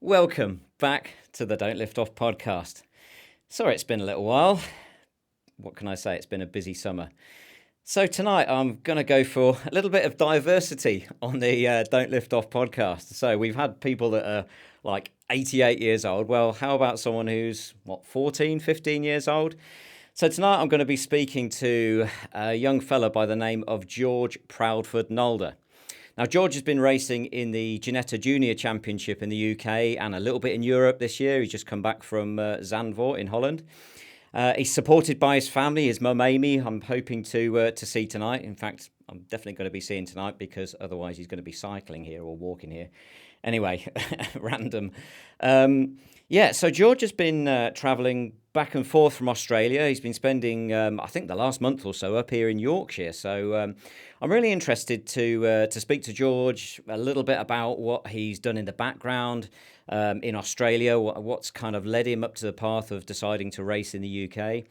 Welcome back to the Don't Lift Off podcast. Sorry it's been a little while. What can I say? It's been a busy summer. So tonight I'm going to go for a little bit of diversity on the Don't Lift Off podcast. So we've had people that are like 88 years old. Well, how about someone who's, 14, 15 years old? So tonight I'm going to be speaking to a young fella by the name of George Proudford-Nalder. Now, George has been racing in the Ginetta Junior Championship in the UK and a little bit in Europe this year. He's just come back from Zandvoort in Holland. He's supported by his family, his mum Amy. I'm hoping to see tonight. In fact, I'm definitely going to be seeing tonight because otherwise he's going to be cycling here or walking here. Anyway, random. So George has been travelling back and forth from Australia. He's been spending, I think, the last month or so up here in Yorkshire. So I'm really interested to speak to George a little bit about what he's done in the background in Australia, what's kind of led him up to the path of deciding to race in the UK,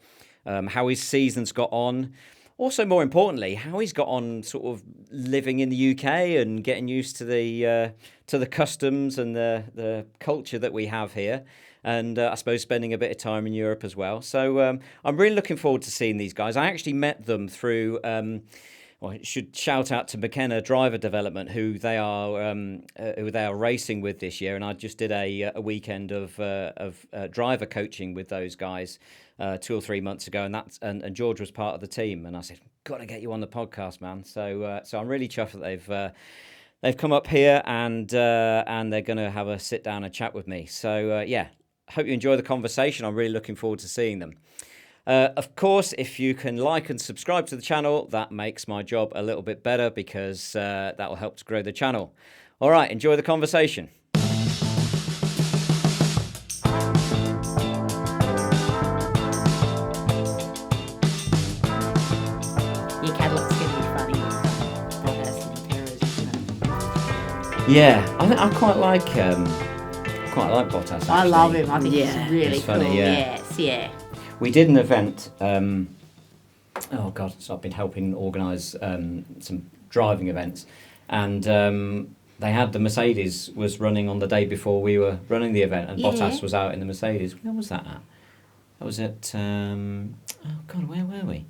how his season's got on. Also, more importantly, how he's got on sort of living in the UK and getting used to the customs and the culture that we have here. And I suppose spending a bit of time in Europe as well. So I'm really looking forward to seeing these guys. I actually met them through... I should shout out to McKenna Driver Development, who they are racing with this year, and I just did a weekend of driver coaching with those guys 2 or 3 months ago, and George was part of the team, and I said, "Got to get you on the podcast, man." So I'm really chuffed that they've come up here and they're going to have a sit down and chat with me. So hope you enjoy the conversation. I'm really looking forward to seeing them. Of course, if you can like and subscribe to the channel, that makes my job a little bit better because that will help to grow the channel. All right, enjoy the conversation. Your Cadillac's going to be funny with reversing errors, isn't it? Yeah, I quite like Bottas. Actually. I love him. I think Yeah. he's really He's cool. funny, yeah. Yes, yeah. We did an event. So I've been helping organise some driving events, and they had the Mercedes was running on the day before we were running the event, and Yeah. Bottas was out in the Mercedes. Where was that at? That was at where were we?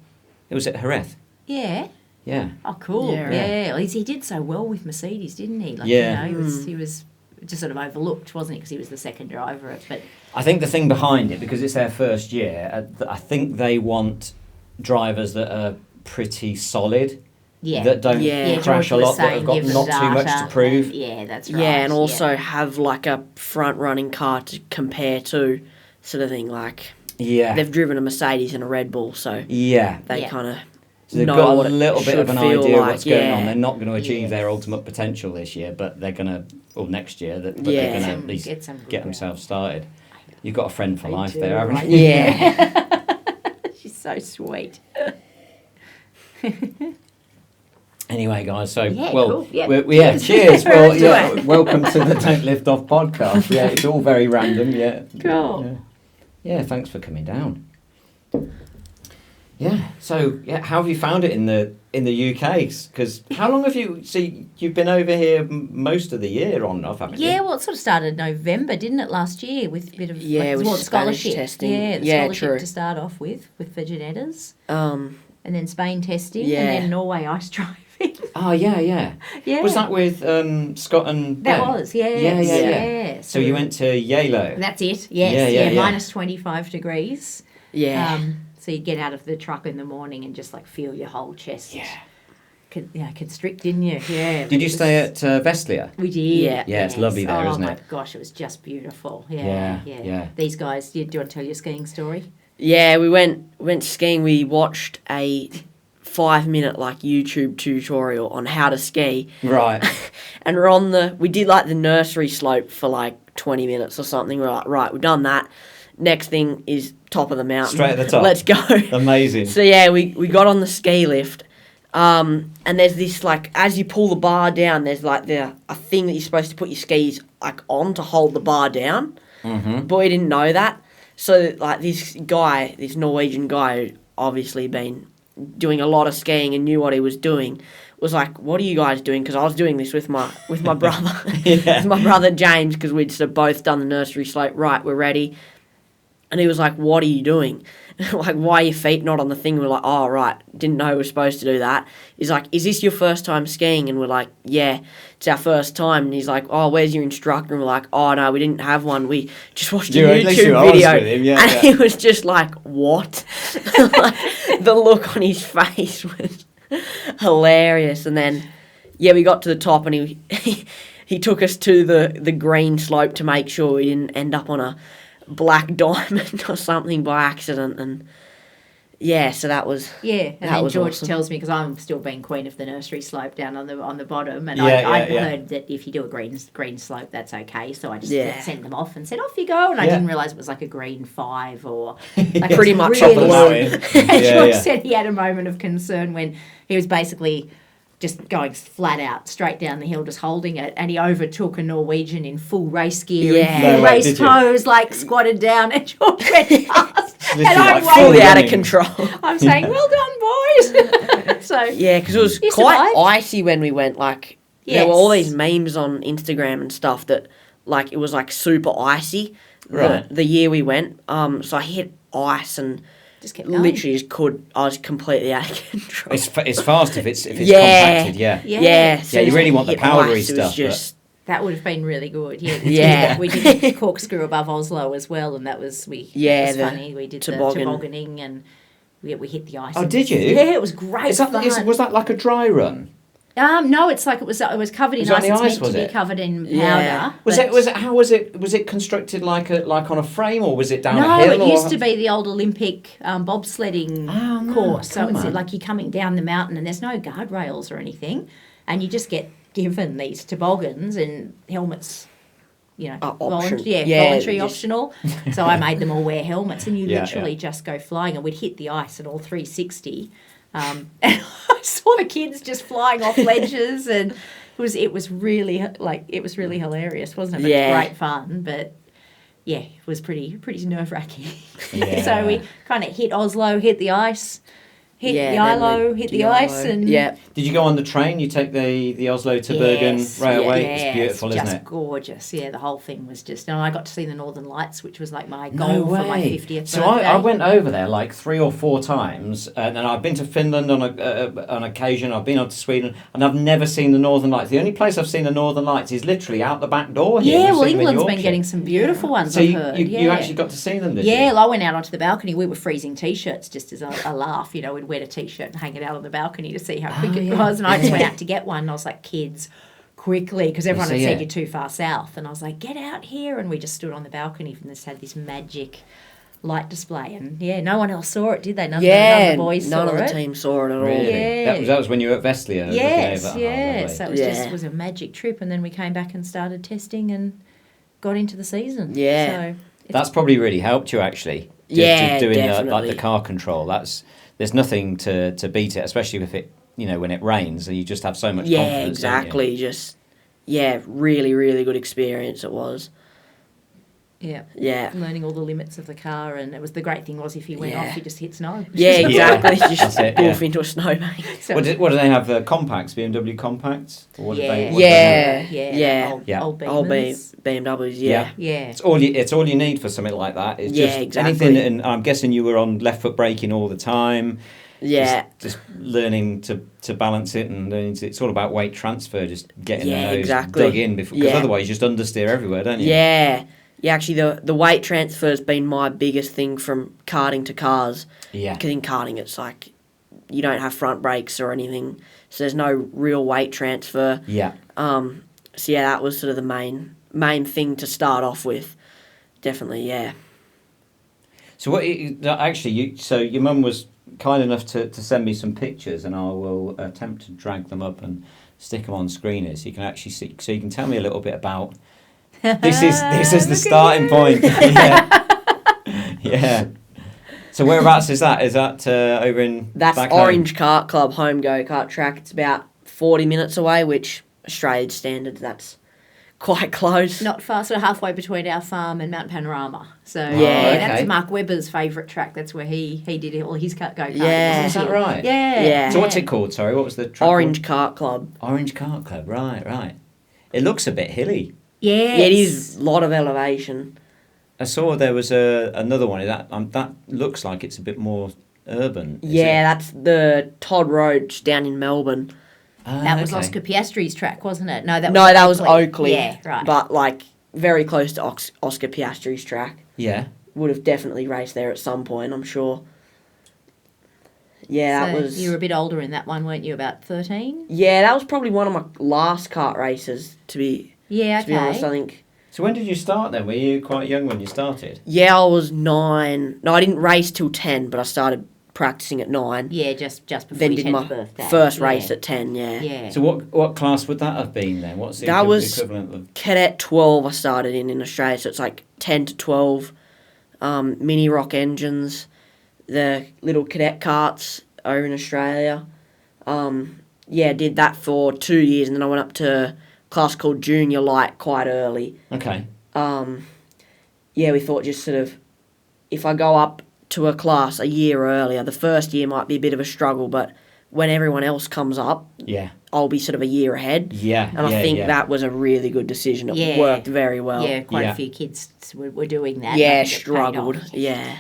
It was at Jerez. Yeah. Yeah. Oh, cool. Yeah. Yeah. Well, he did so well with Mercedes, didn't he? Like, Yeah. You know, he was just sort of overlooked, wasn't he? Because he was the second driver. But I think the thing behind it, because it's their first year, I think they want drivers that are pretty solid. yeah. That don't Yeah, crash George a was lot, that have saying got give the not too much to data, prove. and- yeah, that's right. Yeah, and also have like a front running car to compare to, sort of thing. Like Yeah. they've driven a Mercedes and a Red Bull, so Yeah. they Yeah. kind of So they've know got what a it little bit should of an feel idea like, what's going on. yeah. They're not going to achieve Yeah. their ultimate potential this year, but they're going to, or next year, but Yeah. they're going to at least Get some good get themselves started. You've got a friend for I life do, there, haven't I you? Yeah. She's so sweet. Anyway, guys, so, Yeah, well, cool. Yeah. cheers. Cheers. Well, Let's do yeah, it. welcome to the Don't Lift Off podcast. Yeah, it's all very random, yeah. Cool. Yeah, thanks for coming down. Yeah, so how have you found it in the UK? Because how long have you've been over here most of the year on and off, haven't you? Yeah, well, it sort of started November, didn't it, last year with a bit of with well, Spanish scholarship testing. Yeah, the Yeah, scholarship true. to start off with for Ginettas, um and then Spain testing, Yeah. and then Norway ice driving. Oh, yeah. Yeah, Was that with Scott and that Ben? was yeah. Yeah. So you went to Yalo. That's it. Yes, Yeah. minus 25 degrees. yeah. So you get out of the truck in the morning and just like feel your whole chest. Yeah. Constrict, didn't you? Yeah. Did you it stay was- at Vestlia? We did. Yeah. Yeah, it's lovely there, oh isn't my it? gosh, it was just beautiful. Yeah, Yeah. yeah. These guys, do you want to tell your skiing story? Yeah, we went skiing. We watched a 5-minute like YouTube tutorial on how to ski, Right. and we did like the nursery slope for like 20 minutes or something. We're like, right, we've done that. Next thing is top of the mountain. Straight at the top. Let's go. Amazing. So yeah, we got on the ski lift, and there's this like, as you pull the bar down, there's like a thing that you're supposed to put your skis like on to hold the bar down. Mm-hmm. But we didn't know that. So like this Norwegian guy, who obviously been doing a lot of skiing and knew what he was doing, was like, "What are you guys doing?" Because I was doing this with my brother, with my brother James, because we'd sort of both done the nursery slope. Right, we're ready. And he was like, "What are you doing? Like, why are your feet not on the thing?" We're like, "Oh, right, didn't know we were supposed to do that." He's like, "Is this your first time skiing?" And we're like, "Yeah, it's our first time." And he's like, "Oh, where's your instructor?" And we're like, "Oh, no, we didn't have one. We just watched a YouTube video." And he was just like, "What?" Like, the look on his face was hilarious. And then, yeah, we got to the top, and he took us to the green slope to make sure we didn't end up on a black diamond or something by accident. And yeah, so that was and then George awesome. tells me, because I'm still being queen of the nursery slope down on the bottom, and Yeah, I heard that if you do a green slope, that's okay. So I just sent them off and said, "Off you go," and I didn't realise it was like a green 5 or like pretty much really top and George said he had a moment of concern when he was basically just going flat out straight down the hill, just holding it, and he overtook a Norwegian in full race gear, in full race clothes, like squatted down, and George went past. And I'm fully out of control. I'm saying, "Well done, boys." So yeah, because it was quite icy when we went. Like there were all these memes on Instagram and stuff that like it was like super icy. The year we went, so I hit ice and just kept going. Literally just I was completely out of control. It's fast if it's compacted. Yeah, you really want the powdery stuff. That would have been really good. We did corkscrew above Oslo as well, and that was funny. We did the tobogganing, and we hit the ice. Oh, did you? Yeah, it was great fun. Was that like a dry run? No, it's like it was covered in ice. It's meant to be covered in powder. How was it constructed like on a frame, or was it down a hill? No, it used to be the old Olympic bobsledding course. So it's like you're coming down the mountain and there's no guardrails or anything, and you just get given these toboggans and helmets. Voluntary optional. So I made them all wear helmets, and you literally just go flying, and we'd hit the ice at all 360. And I saw the kids just flying off ledges, and it was really hilarious, wasn't it? But great fun, but it was pretty nerve-wracking. Yeah. So we kind of hit Oslo, hit the ice, hit Yilo, hit the ice, and did you go on the train? You take the Oslo to Bergen railway. It's beautiful, isn't it? Just gorgeous. Yeah, the whole thing was just. And I got to see the Northern Lights, which was like my goal for my 50th birthday. So I went over there like 3 or 4 times, and I've been to Finland on occasion. I've been on to Sweden, and I've never seen the Northern Lights. The only place I've seen the Northern Lights is literally out the back door here. Yeah, well, England's been getting some beautiful ones. So you actually got to see them, did you? Yeah, I went out onto the balcony. We were freezing T-shirts just as a laugh. We'd wear a T-shirt and hang it out on the balcony to see how quick it was. And I just went out to get one, and I was like, "Kids, quickly," because everyone had said you're too far south. And I was like, "Get out here." And we just stood on the balcony and just had this magic light display. And no one else saw it, did they? None of the boys saw it. None of the team saw it at all. Really? Yeah. That was when you were at Vestlia. Yes, so it was a magic trip. And then we came back and started testing and got into the season. Yeah. So that's probably really helped you, actually. Doing the car control. There's nothing to beat it, especially if it, when it rains, and you just have so much confidence. Yeah, exactly. Just, really, really good experience it was. Yeah. Yeah. Learning all the limits of the car, and it was the great thing was if you went off, you just hit snow. Yeah, exactly. Just off into a snowbank. So, what do they have? Compacts, BMW compacts? Or what old BMWs. Yeah. It's all you need for something like that. It's just exactly. Anything, and I'm guessing you were on left foot braking all the time. Yeah. Just learning to balance it, and it's all about weight transfer. Just getting the nose dug in because otherwise you just understeer everywhere, don't you? Yeah. Yeah, actually, the weight transfer's been my biggest thing from karting to cars. Yeah. Because in karting, it's like you don't have front brakes or anything, so there's no real weight transfer. Yeah. So that was sort of the main thing to start off with. Definitely, yeah. So your mum was kind enough to send me some pictures, and I will attempt to drag them up and stick them on screen here, so you can actually see. So you can tell me a little bit about. This is the starting point. Yeah. So whereabouts is that? Is that over in? That's back Orange home? Kart Club home go kart track. It's about 40 minutes away, which Australian standards, that's quite close. Not far, sort of halfway between our farm and Mount Panorama. So Yeah. that's Okay. Mark Webber's favourite track. That's where he did all his go-karting. Yeah. Is that right? Yeah. Yeah. So what's it called? Sorry, what was the track Orange Kart Club. called? Orange Kart Club. Right. It looks a bit hilly. Yeah. Yeah, it is a lot of elevation. I saw there was another one that looks like it's a bit more urban. Is Yeah, it? that's the Todd Road down in Melbourne. That was okay. Oscar Piastri's track, wasn't it? No, that Was Oakley. Yeah, right. But like very close to Oscar Piastri's track. Yeah. Would have definitely raced there at some point, I'm sure. Yeah, So that was. you were a bit older in that one, weren't you? About 13? Yeah, that was probably one of my last kart races. To be Yeah, be honest, I think. So when did you start then? Were you quite young when you started? Yeah, I was 9. No, I didn't race till 10, but I started practicing at 9. Yeah, just before Then your did 10th my birthday. first race at 10. Yeah. Yeah. So what class would that have been then? What's the That was equivalent of? Cadet 12 I started in Australia, so it's like 10 to 12 mini rock engines, the little cadet karts over in Australia. Did that for 2 years, and then I went up to a class called Junior Light quite early. Okay. We thought just sort of, if I go up to a class a year earlier, the first year might be a bit of a struggle, but when everyone else comes up, Yeah. I'll be sort of a year ahead. Yeah. And I think that was a really good decision. It Yeah. worked very well. Yeah, quite Yeah. a few kids were doing that. Yeah, I think it paid struggled. off. Yeah.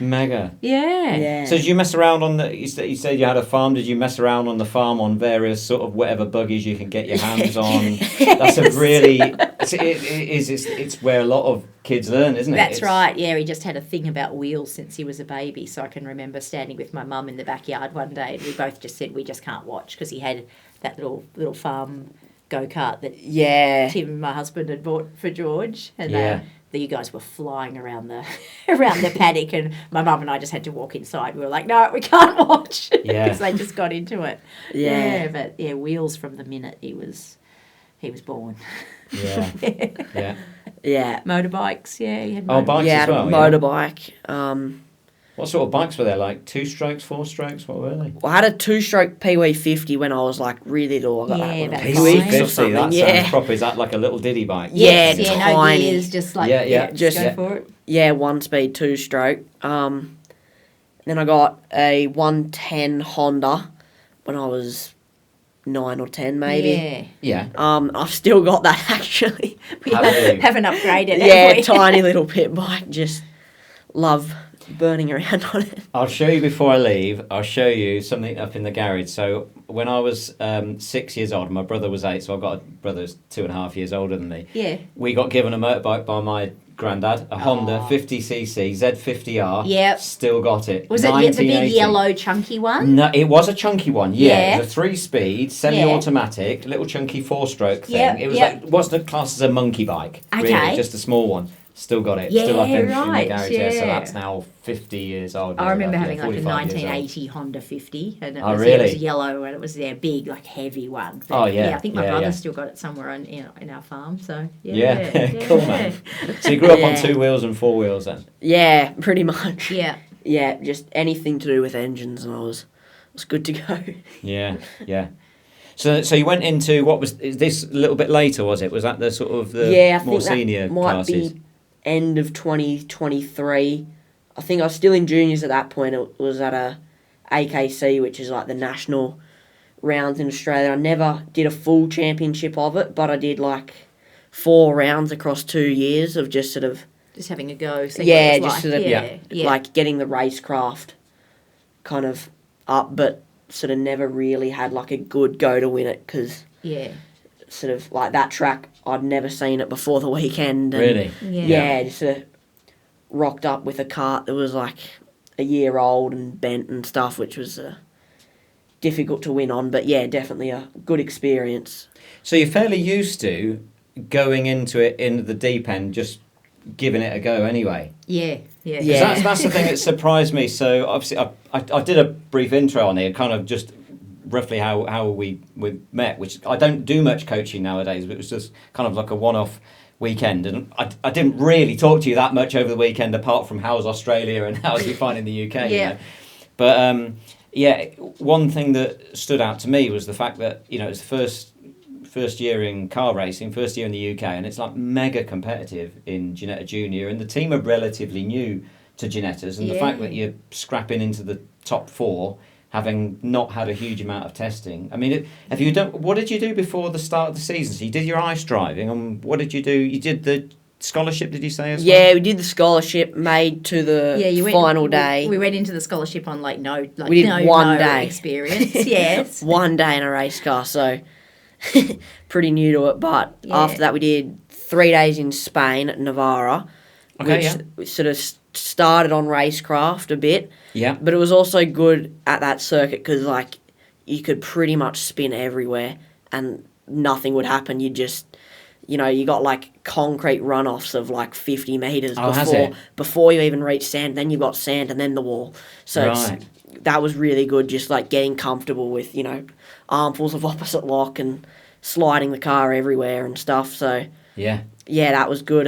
Mega. Yeah. Yeah. So did you mess around on the? You said you had a farm. Did you mess around on the farm on various sort of whatever buggies you can get your hands on? That's a really. It's where a lot of kids learn, isn't it? That's right. Yeah, he just had a thing about wheels since he was a baby. So I can remember standing with my mum in the backyard one day, and we both just said we just can't watch because he had that little farm go-kart that Yeah. Tim, my husband, had bought for George, and Yeah. you guys were flying around the around the paddock, and my mum and I just had to walk inside. We were like, no, we can't watch Yeah. because they just got into it. Yeah. But yeah, wheels from the minute he was born. Yeah. Yeah. Yeah. Motorbikes, yeah, he had Oh, bikes Yeah, as had a well. Yeah. motorbike. What sort of bikes were there? Like 2 strokes, 4 strokes? What were they? I had a 2-stroke Pee-wee 50 when I was like really little. I got Yeah, that when I about was Pee-wee 6 or 50. something. That Yeah. sounds proper. Is that like a little diddy bike? Yeah, Yes, no tiny. gears, just like Yeah, just- go yeah. for it. Yeah, 1-speed 2-stroke. Then I got a 110 Honda when I was 9 or 10 maybe. Yeah. Yeah. I've still got that actually. We Have you? haven't upgraded. Yeah, have we? tiny little pit bike. Just love burning around on it. I'll show you before I leave. I'll show you something up in the garage. So when I was 6 years old, my brother was 8, so I've got a brother who's 2.5 years older than me. Yeah. We got given a motorbike by my granddad, a Honda 50cc Z50R. Yep. Still got it. Was it the big 1980. yellow chunky one? No, it was a chunky one. Yeah, Yeah. it was a 3-speed, semi-automatic, little chunky 4-stroke thing. Yep, It was yep. like wasn't classed as a monkey bike. Really, Okay. just a small one. Still got it. Still up Yeah, in the right, garage. So yeah. that's now 50 years old. I remember having like a 45 years old. 1980 Honda 50, and it Oh, was, really? it was yellow, and it was their big, like heavy one. Oh, yeah. I think my Yeah, brother's yeah. still got it somewhere in our farm. So Yeah, cool, man. So you grew up on Yeah. 2 wheels and 4 wheels then? Yeah, pretty much. Yeah. Yeah, just anything to do with engines, and I was good to go. Yeah, yeah. So you went into, is this a little bit later, was it? Was that the sort of the Yeah, I more think senior that might classes? be end of 2023. I think I was still in juniors at that point. It was at a AKC, which is like the national rounds in Australia. I never did a full championship of it, but I did like 4 rounds across 2 years of just sort of Just having a go. See Yeah, what it was just like. sort of- yeah. like getting the racecraft kind of up, but sort of never really had like a good go to win it because yeah. sort of like that track, I'd never seen it before the weekend. And Really? Yeah, just sort of rocked up with a cart that was like a year old and bent and stuff, which was difficult to win on. But yeah, definitely a good experience. So you're fairly used to going into it in the deep end, just giving it a go anyway. Yeah. Yeah. 'Cause Yeah. that's the thing that surprised me. So obviously I did a brief intro on it, kind of just roughly how we met, which I don't do much coaching nowadays, but it was just kind of like a one-off weekend, and I didn't really talk to you that much over the weekend apart from how's Australia and how's you finding the UK. Yeah. You know? But yeah, one thing that stood out to me was the fact that, you know, it's the first first year in car racing, first year in the UK, and it's like mega competitive in Ginetta Junior, and the team are relatively new to Ginettas, and the fact that you're scrapping into the top 4, having not had a huge amount of testing. I mean, have you done? What did you do before the start of the season? So you did your ice driving, and what did you do? You did the scholarship, did you say as well? Yeah, we did the scholarship, made to the final day. We went into the scholarship on we did one day experience. Yes, one day in a race car, so pretty new to it. But after that, we did 3 days in Spain at Navarra, which sort of started on racecraft a bit. Yeah, but it was also good at that circuit because like you could pretty much spin everywhere and nothing would happen. You just you got like concrete runoffs of like 50 metres before you even reach sand. Then you've got sand and then the wall. So that was really good, just like getting comfortable with, armfuls of opposite lock and sliding the car everywhere and stuff. So yeah, that was good.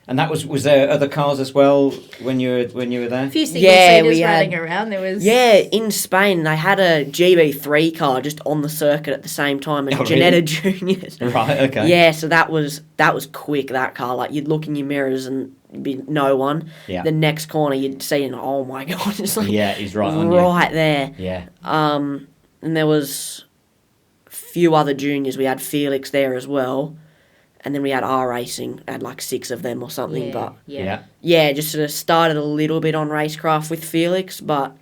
And that was there other cars as well when you were there? A few single-seaters running around. There was in Spain they had a GB3 car just on the circuit at the same time as Ginetta Juniors. Right, okay. Yeah, so that was quick, that car. Like you'd look in your mirrors and be no one. Yeah. The next corner you'd see and oh my god, it's like he's right on you. Right there. Yeah. And there was a few other juniors. We had Felix there as well. And then we had R Racing, had like 6 of them or something. Just sort of started a little bit on racecraft with Felix, but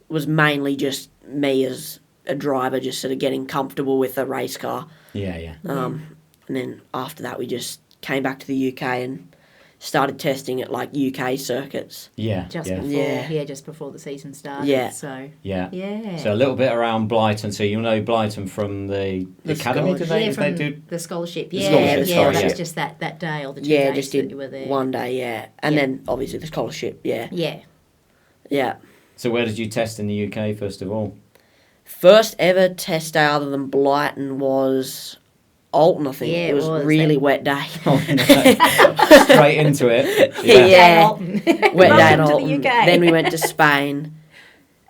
was mainly just me as a driver, just sort of getting comfortable with a race car. And then after that, we just came back to the UK and started testing at like UK circuits. Just before the season started. So So a little bit around Blyton. So you'll know Blyton from the academy today. From they do the scholarship. That was just that day or the 2 days just that you were there. One day, and then obviously the scholarship. Yeah. So where did you test in the UK first of all? First ever test day other than Blyton was Alton, I think. It was really wet day. Straight into it. Wet day in Alton. The UK. Then we went to Spain,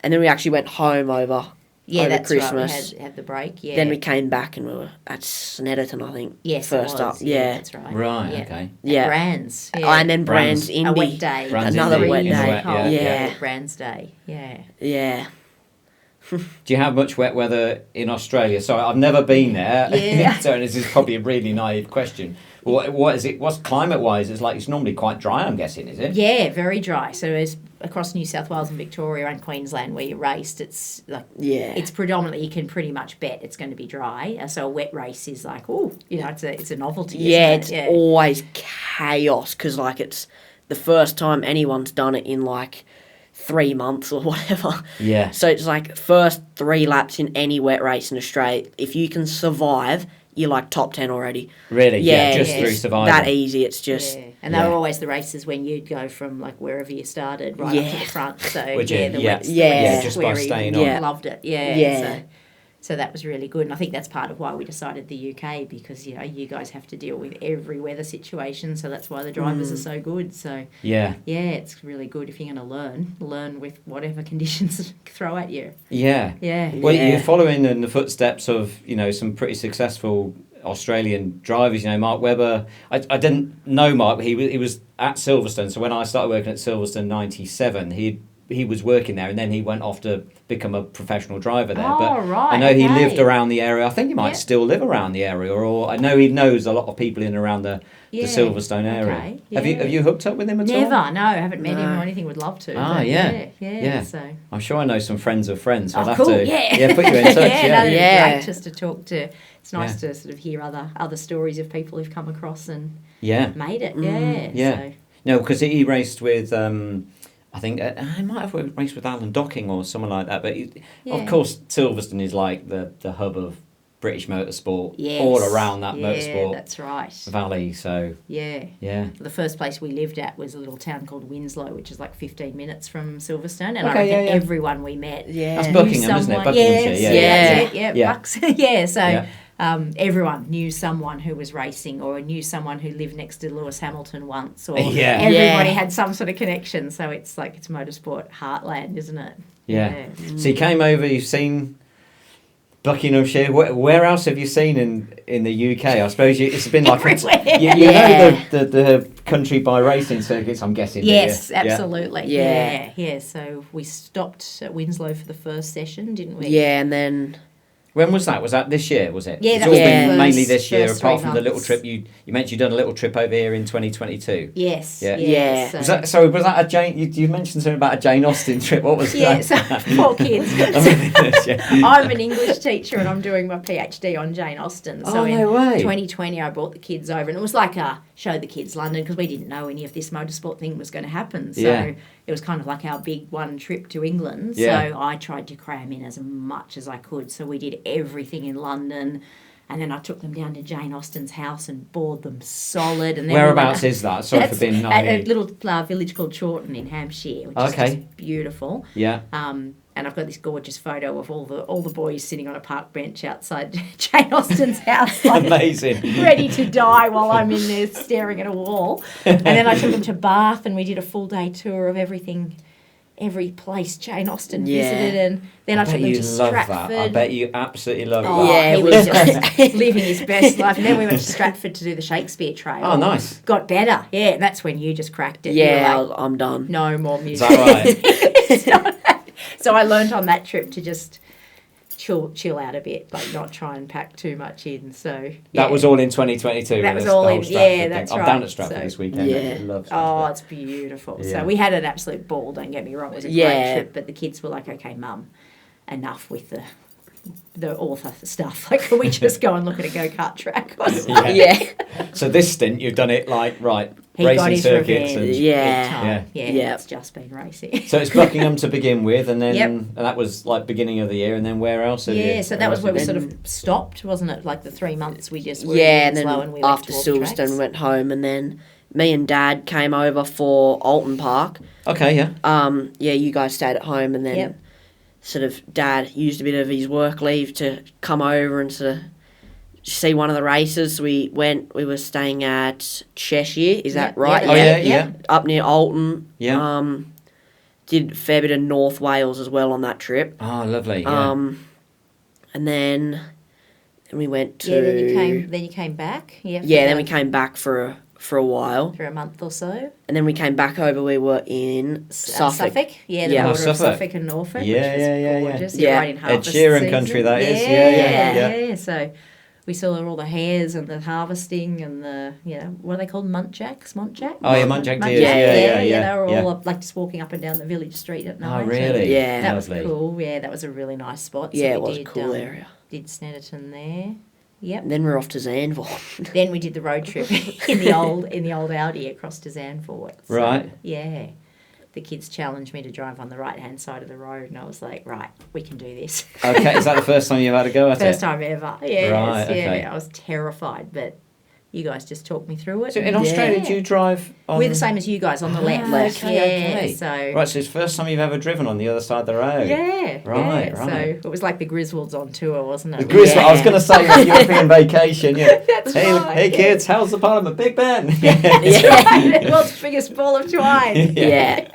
and then we actually went home over that's Christmas. Right. We had the break. Then we came back and we were at Snetterton, I think. Yes, first up. That's right. Right. Okay. Brands. And then Brands Indy. A wet day. Another wet day. Brands Day. Yeah. Do you have much wet weather in Australia? Sorry, I've never been there. So this is probably a really naive question. What is it? What's climate-wise? It's normally quite dry, I'm guessing, is it? Yeah, very dry. So as across New South Wales and Victoria and Queensland where you raced, it's like it's predominantly, you can pretty much bet it's going to be dry. So a wet race is like, it's a novelty. It's always chaos because like it's the first time anyone's done it in like 3 months or whatever. Yeah. So it's like first 3 laps in any wet race in Australia. If you can survive, you're like top 10 already. Really? Just through survival. That easy. It's just... Yeah. And they were always the races when you'd go from like wherever you started right up to the front. So just by staying on. Loved it. So that was really good. And I think that's part of why we decided the UK because, you guys have to deal with every weather situation. So that's why the drivers are so good. So, it's really good if you're going to learn with whatever conditions throw at you. Yeah. Well, you're following in the footsteps of, some pretty successful Australian drivers, Mark Webber. I didn't know Mark, but he was at Silverstone. So when I started working at Silverstone 97, he was working there and then he went off to become a professional driver there. I know he lived around the area. I think he might still live around the area, or I know he knows a lot of people in and around the Silverstone area. Okay. Yeah. Have you hooked up with him at all? Never, no. I haven't met him or anything. Would love to. So I'm sure I know some friends of friends. I'll have cool. to put you in touch. Great just to talk to. It's nice to sort of hear other stories of people who've come across and made it. So. No, because he raced with. I think I might have raced with Alan Docking or someone like that. But of course, Silverstone is like the hub of British motorsport, all around that motorsport. That's right. Valley. So the first place we lived at was a little town called Winslow, which is like 15 minutes from Silverstone, and I reckon everyone we met. That's Buckingham, isn't it? Buckinghamshire. Bucks. So. Everyone knew someone who was racing or knew someone who lived next to Lewis Hamilton once or everybody had some sort of connection, so it's like it's motorsport heartland, isn't it? So you came over, you've seen Buckinghamshire. Where else have you seen in the UK? I suppose it's been like Everywhere. you know the country by racing circuits. I'm guessing. Yes, do you? absolutely. Yeah. Yeah. So we stopped at Winslow for the first session, didn't we? Yeah, and then When was that? Was that this year? Was it? Yeah, It's that all was been the mainly first- this year, first apart 3 from the little months. trip you mentioned. You've done a little trip over here in 2022. Yes. Yeah. Yeah. So, Was that a Jane? You mentioned something about a Jane Austen trip. What was yeah, that? so 4 kids. Yeah. I'm an English teacher and I'm doing my PhD on Jane Austen. So Oh, no way. in 2020, I brought the kids over, and it was like a show the kids London, because we didn't know any of this motorsport thing was going to happen. So Yeah. it was kind of like our big one trip to England. Yeah. So I tried to cram in as much as I could. So we did everything in London. And then I took them down to Jane Austen's house and bored them solid. And then Whereabouts is that? Sorry for That's being at a naive. little village called Chawton in Hampshire, which Okay. is just beautiful. Yeah. And I've got this gorgeous photo of all the boys sitting on a park bench outside Jane Austen's house, like, Amazing. ready to die while I'm in there staring at a wall. And then I took them to Bath, and we did a full day tour of every place Jane Austen Yeah. visited, and then I bet took them you to love Stratford. that. I bet you absolutely love Oh, that. Yeah, he we- was just living his best life. And then we went to Stratford to do the Shakespeare Trail. Oh, nice. Got better, yeah. And that's when you just cracked it. You yeah, were like, I'm done. no more Is music. that right? So I learned on that trip to just chill out a bit, like not try and pack too much in. So yeah. That was all in 2022. That with was the all whole in- Stratford yeah, thing. that's I'm right. down at Stratford So- this weekend. Yeah. I love Oh, Stratford. it's beautiful. Yeah. So we had an absolute ball, don't get me wrong. It was a Yeah. great trip, but the kids were like, okay, Mum, enough with the author stuff. Like, can we just go and look at a go-kart track or something? Yeah. Yeah. So this stint, you've done it like He got racing his circuits. revenge. And, Yeah. Big time. Yeah, Yeah. it's just been racing. So it's Buckingham to begin with, and then Yep. and that was like beginning of the year, and then where else? Have Yeah, you, so that was where we else sort have of stopped, wasn't it? Like the 3 months we just were Yeah, in and then Winslow and we went after to all the Silverstone, tracks. we went home, and then me and Dad came over for Alton Park. you- Okay, yeah. Yeah, you guys stayed at home, and then Yep. sort of Dad used a bit of his work leave to come over and sort of see one of the races. We were staying at Cheshire, is that Yep, right? yep, Oh yeah, yep. yeah, Up near Alton. yeah. Did a fair bit of North Wales as well on that trip. Oh, lovely. Yeah. And then we went to Yeah, then you came back. Yeah, then we came back for a while, for a month or so. and then we came back over. We were in Suffolk. Yeah, the Yeah. border of Suffolk. Suffolk and Norfolk, Yeah, which was yeah, yeah, yeah. gorgeous. Yeah. Right in Ed harvest Sheeran season. country, that is. Yeah. So we saw all the hares and the harvesting and the, what are they called? Muntjacks? Muntjack? Oh, yeah, muntjack deer. Yeah, they were yeah. all like just walking up and down the village street at Oh, night. really? Yeah. That was Lovely. cool. Yeah, that was a really nice spot. So Yeah, we it was a did, cool area. Did Snetterton there. Yep. And then we're off to Zandvoort. Then we did the road trip in the old Audi across to Zandvoort. So, Right. Yeah. The kids challenged me to drive on the right-hand side of the road, and I was like, right, we can do this. Okay, is that the first time you've had a go at First it? time ever. Yes, Right, yeah. okay. I was terrified, but you guys just talked me through it. So in and- Australia, Yeah. do you drive on... We're the same as you guys on the left. okay. So Right, so it's the first time you've ever driven on the other side of the road. yeah, Right, yeah. right. So it was like the Griswolds on tour, wasn't it? The Griswold, I was Yeah. going to say the European vacation. Yeah. That's hey, right, hey yeah. kids, how's the Parliament? Big Ben. Right. World's biggest ball of twine. Yeah.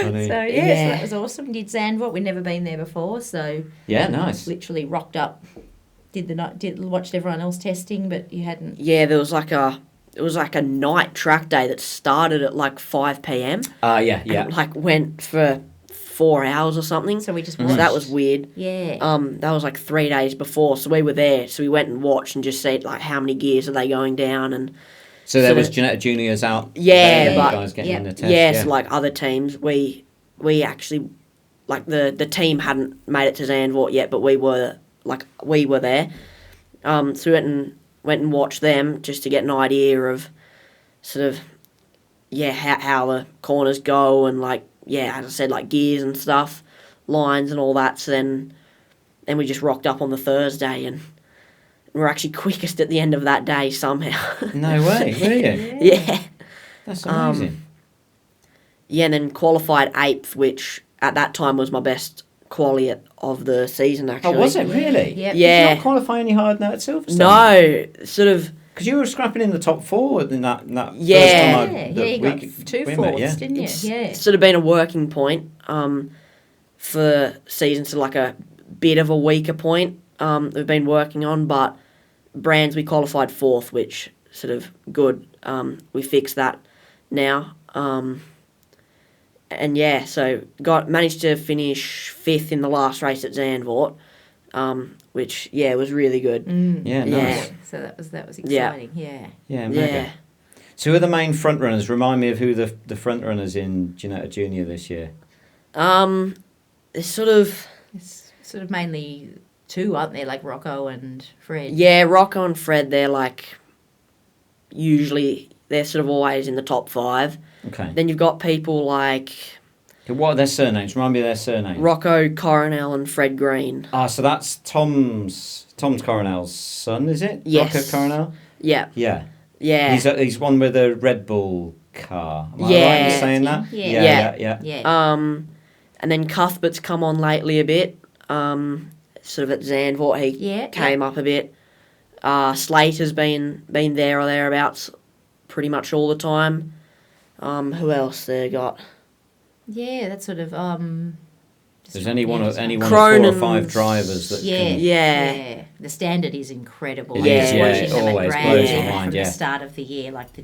Funny. So Yeah. so that was awesome. Did Zandvoort. We'd never been there before, so Yeah, nice. literally rocked up. Watched everyone else testing, but you hadn't. Yeah, it was like a night track day that started at like 5 p.m. Yeah, yeah. And like went for 4 hours or something. So we just So watched. that was weird. Yeah. That was like 3 days before, so we were there. So we went and watched and just said like how many gears are they going down, and So there so was the- Ginetta Juniors out Yeah, there, but- you guys getting yeah. in the test. yes, like other teams, we actually like the team hadn't made it to Zandvoort yet, but we were there. So we went and watched them just to get an idea of sort of how the corners go, and like as I said, like gears and stuff, lines and all that. So then we just rocked up on the Thursday, and we were actually quickest at the end of that day somehow. No way, were you? Yeah. That's amazing. Yeah, and then qualified 8th, which at that time was my best quali of the season, actually. Oh, was it really? Yep. Did Yeah. you not qualify any higher than that at Silverstone? No, sort of, Because you were scrapping in the top 4 in that Yeah. first time I, Yeah, that you got week 2 we met, fourths, yeah. didn't you? it's Yeah. sort of been a working point for season. So like bit of a weaker point we've been working on, but brands we qualified 4th, which sort of good. We fixed that now. And yeah, so managed to finish 5th in the last race at Zandvoort, which was really good. Yeah, nice. Yeah. So that was exciting. Yeah. Yeah, mega. So who are the main front runners? Remind me of who the front runners in Ginetta Junior this year. It's sort of mainly 2, aren't they? Like Rocco and Fred. Yeah, Rocco and Fred, they're like, usually, they're sort of always in the top 5. Okay. Then you've got people like... What are their surnames? Remind me of their surnames. Rocco Coronel and Fred Green. So that's Tom's Coronel's son, is it? Yes. Rocco Coronel? Yeah. Yeah. Yeah. He's one with a Red Bull car. Am I right in saying that? Yeah. And then Cuthbert's come on lately a bit. Sort of at Zandvoort, he came up a bit. Slater's been there or thereabouts pretty much all the time. Who else they got? Yeah, that's sort of There's any one of 4 or 5 drivers that can... Yeah. The standard is incredible. It is, Watching it them at always Grand blows your mind, from the start of the year, like the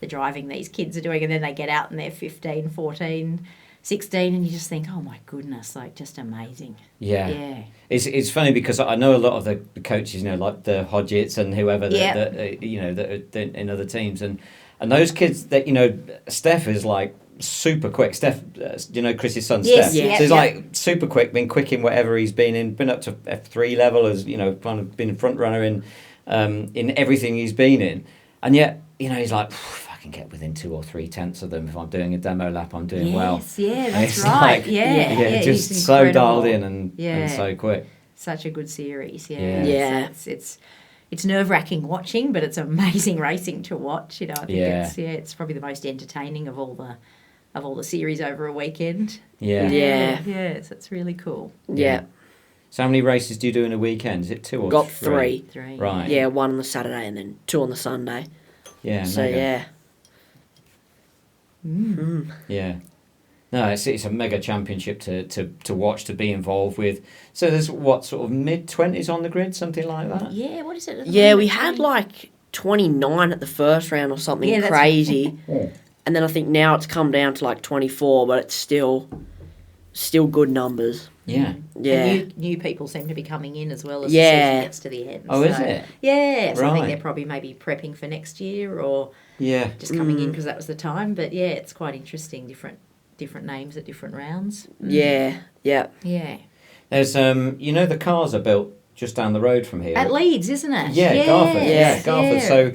driving these kids are doing, and then they get out and they're 15, 14, 16, and you just think, oh my goodness, like just amazing. Yeah. It's funny because I know a lot of the coaches, like the Hodgetts and whoever that are in other teams, and those kids that Steph is like super quick. Steph, Chris's son Steph. So he's like super quick, been quick in whatever he's been in, been up to F3 level, as kind of been a front runner in everything he's been in, and yet he's like, if I can get within 2 or 3 tenths of them, if I'm doing a demo lap, I'm doing well. Yeah, that's right. Like, just so dialed in and so quick. Such a good series. It's nerve-wracking watching, but it's amazing racing to watch. I think it's probably the most entertaining of all the series over a weekend. So it's really cool. Yeah. So how many races do you do in a weekend? Is it 2 or Got 3? 3. Right. Yeah, 1 on the Saturday and then 2 on the Sunday. Yeah. So mega. Yeah. No, it's a mega championship to watch, to be involved with. So there's sort of mid-20s on the grid, something like that? Yeah, what is it? Yeah, we had like 29 at the first round or something crazy. And then I think now it's come down to like 24, but it's still good numbers. Yeah. Yeah. And new people seem to be coming in as well as the season gets to the end. Oh, is it? Yeah. So I think they're probably maybe prepping for next year or just coming in because that was the time. But yeah, it's quite interesting, different names at different rounds. Yeah. There's the cars are built just down the road from here at Leeds, isn't it? Yeah, Garforth. Garforth. So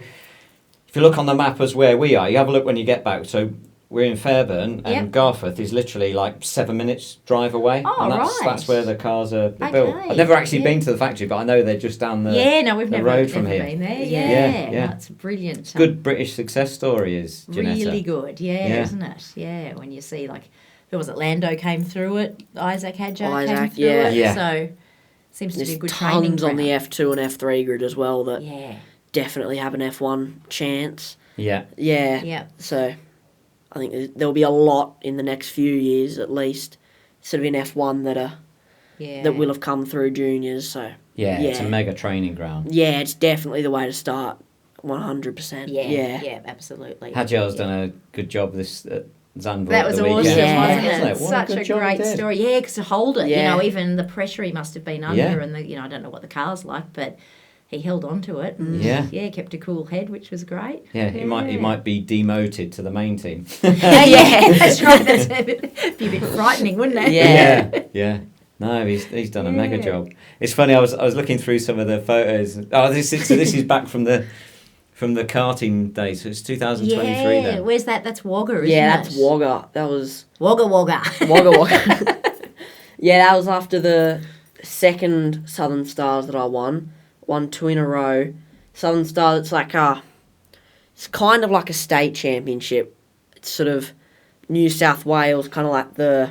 if you look on the map as where we are, you have a look when you get back. So we're in Fairburn, and Garforth is literally like 7 minutes drive away. Oh, and that's where the cars are built. I've never actually been to the factory, but I know they're just down the we've never road from here. Been there. Yeah. No, it's brilliant. It's good British success story, is Ginetta. Really good, isn't it? Yeah, when you see like, who was it? Lando came through it. Isaac Hadjo came through it. Yeah. So seems to There's be a good training tons on the F2 and F3 grid as well that definitely have an F1 chance. Yeah. So I think there'll be a lot in the next few years at least, sort of in F1 that will have come through juniors. So it's a mega training ground. Yeah, it's definitely the way to start. 100%. Yeah, absolutely. Hadjo's done a good job this Zandvoort. That was awesome, wasn't it? Such a great story. story. Yeah, because to hold it, even the pressure he must have been under, and I don't know what the car's like, but he held on to it. And, kept a cool head, which was great. Yeah, he might be demoted to the main team. That's right. That'd be a bit frightening, wouldn't it? Yeah. No, he's done a mega job. It's funny. I was looking through some of the photos. Oh, this is back from the karting days. So it's 2023 then. Where's that? That's Wagga, isn't it? Yeah, that's Wagga. That was Wagga. Wagga. Yeah, that was after the second Southern Stars that I won 2 in a row. Southern Stars, it's like it's kind of like a state championship. It's sort of New South Wales, kind of like the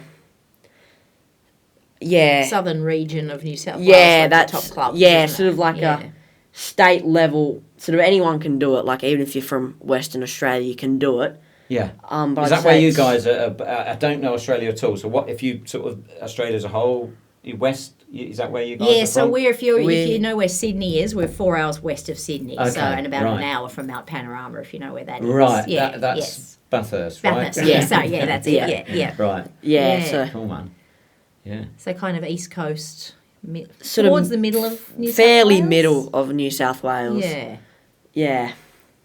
southern region of New South Wales. Yeah, like that's the top clubs. sort of like a state level. Sort of anyone can do it. Like even if you're from Western Australia, you can do it. Yeah. But is that where you guys are? I don't know Australia at all. So what if you sort of Australia as a whole? West Is that where you guys Yeah, are so from? if you know where Sydney is, we're 4 hours west of Sydney, Okay, so and about right. an hour from Mount Panorama, if you know where that is. Right, Yeah, that's yes. Bathurst, right? Bathurst. Yeah, so yeah, that's it. Yeah. Yeah. Right. Yeah, Yeah. so Cool, man. Yeah. So kind of east coast, Sort of towards the middle of New South fairly Wales? middle of New South Wales. Yeah. Yeah.